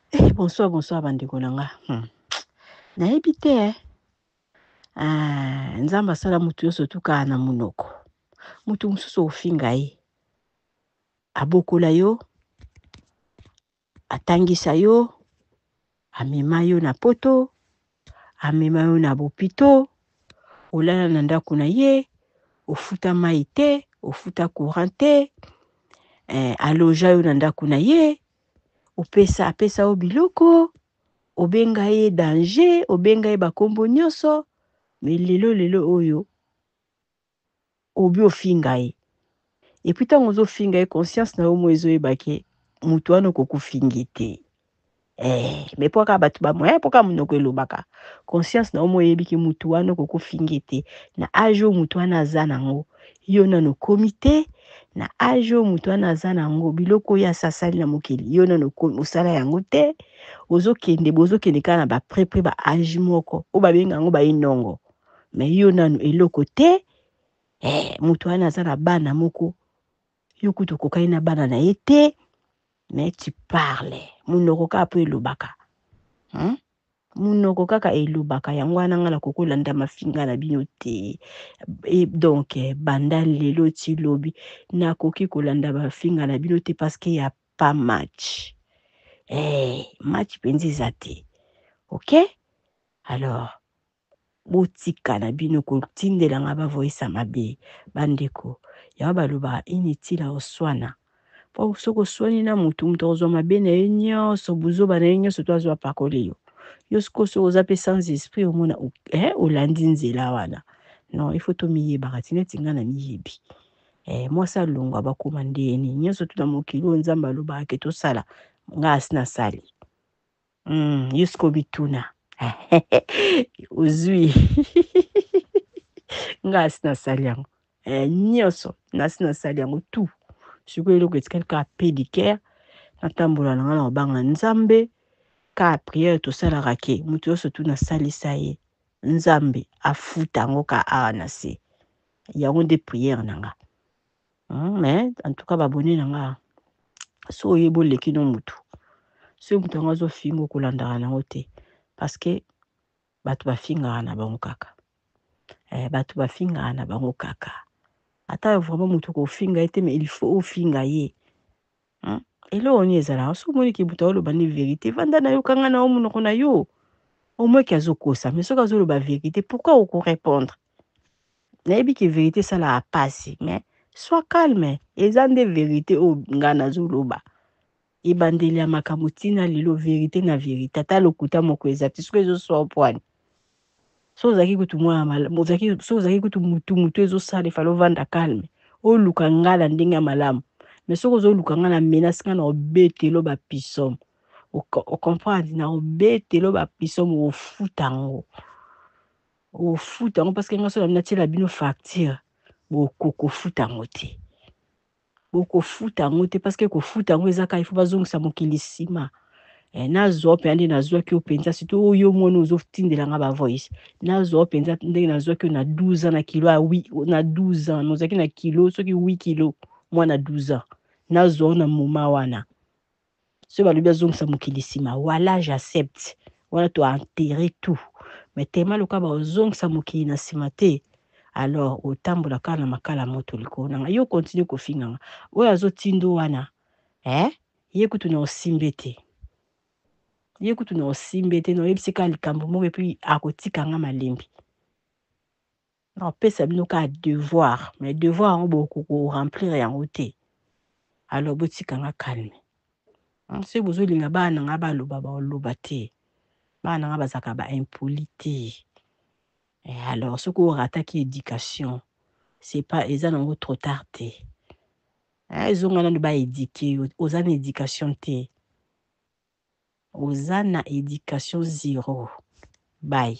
Bonsoir, bonsoir, bandeko na nga. Nayebi te, nzambe asala mutu nyonso tukaa na munoko. Mutu mosusu ofinga ye. Abokola yo, atangisa yo, amema yo na poto, amema yo na bopito, olala na ndako na ye, ofuta mai te, ofuta courant te, aloja yo na ndako na ye, apesa yo biloko, obenga ye danger, obenga ye bakombo nyonso, me lelo oyo, obi ofinga ye. Et puis tant ozo finga ye conscience na omo ezo ebake, mutu wana kokufingi te. Mais poka batu ba moya, poka munoko elobaka. Conscience na omo yebiki mutu wana kokufingi te. Na ajo mutu wana aza nango, yo nano komite, na ajo mutu wana aza nango, biloko ya sasali na mokili, yo nano osala yango te, bozo kende kana ba prepre ba agi moko, o ba benga yango ba inongo. Mais yo nano eloko te, mutu wana aza na bana moko, yo kutu kokai na bana na ye te, mais tu parles. Munoko kaka po elobaka. Munoko kaka elobaka, yango wana nga na kokolanda mafinga na bino te. Et donc, banda lelo ti lobi, na koki kolanda mafinga na bino te parce qu'il y a pas match. Match penzi za te. Ok? Alors, botika na bino kotindela nga ba voice mabe, bandeko. Ya baloba inutile oswana. Po soko swani na mutu ozwa mabe na ye nyonso, buzoba na ye nyonso to azwa pakole yo. Yo soko oza pe sans esprit omona olandi nzela wana. Non, il faut to miyeba ti neti nga na miyebi. Mwasi alongwa bakoma ndeni nyonso to na mokili oyo nzambe alobaka ke tosala nga asi nasali. Yo siko bituna. Ozwi. Nga asi nasali yango. Nyonso nasi nasali yango tout. Siko eloko etikali ka pédicure, natambola na nga na obanga nzambe, ka prière tosalaka ke mutu nyonso tu nasalisa ye, nzambe afuta yango ka awa na se. Yango nde prière na nga. Mais en tout cas babone na nga, so oyebo leki no mutu. So mutu yango azofinga kolandaka nango te. Parce que batu bafingaka na bango kaka. Batu bafingaka na bango kaka. Ata vraiment mutu kofinga ye te, mais il faut ofinga ye. Elo oni ezala, so moni ki mutu oloba ni vérité, vanda na yo kanga na omunoko na yo. Au moins ki azokosa, mais soki azoloba vérité, pourquoi oko répondre? Nayebi ki vérité ça la passe, mais sois calme. Eza nde vérité o nga nazoloba. Ebandeli ya makambo tina lelo vérité na vérité, ata lokuta moko eza te, soki ezosoa opwani. So ozaki kutu mwa malamu, so ozaki kutu mutu ezosala efalo vanda calme. Oluka ngala ndenge ya malamu. Mais soki ozoluka nga na menace nga na obetelo ba pisom. O comprendre na obetelo ba pisom ofuta yango. Ofuta yango parce que nga so na minatiela bino facture. Boko futa yango te. Boko futa yango te parce que kofuta yango ezaka il faut bazongisa mokili nsima. Nazwa pe ande nazwa ki openza surtout oyo mwana ozotindela nga ba voice. Nazwa penza ndenge nazwa ki na 12 ans na kilo na 12 ans nozaki na kilo soki 8 kilo mwana 12 ans. Nazwa na moma wana. So balobi azongisa mokili nsima, wala j'accepte. Wana to enterrer tout. Mais tellement loka ba ozongisa mokili na nsima te. Alors otambola kana makala moto liko nanga yo continue kofinga nga. Oyo azotindo wana, ye kutu na osimbe te. Ye kutu na osimbe te, no yebisika likambo moko epi akotika nga malembi. Non, pesa bino ka devoir, mais devoir yango boko remplir yango te. Alors botika nga calme. Se bozolinga bana nga baloba baloba te. Bana nga bazaka ba impoli te. Alors ce qu'on rataki éducation, c'est pas eza nango trop tard te. Ezonga nanu ba éduquer, ozana éducation te. Ozana éducation zéro. Bye.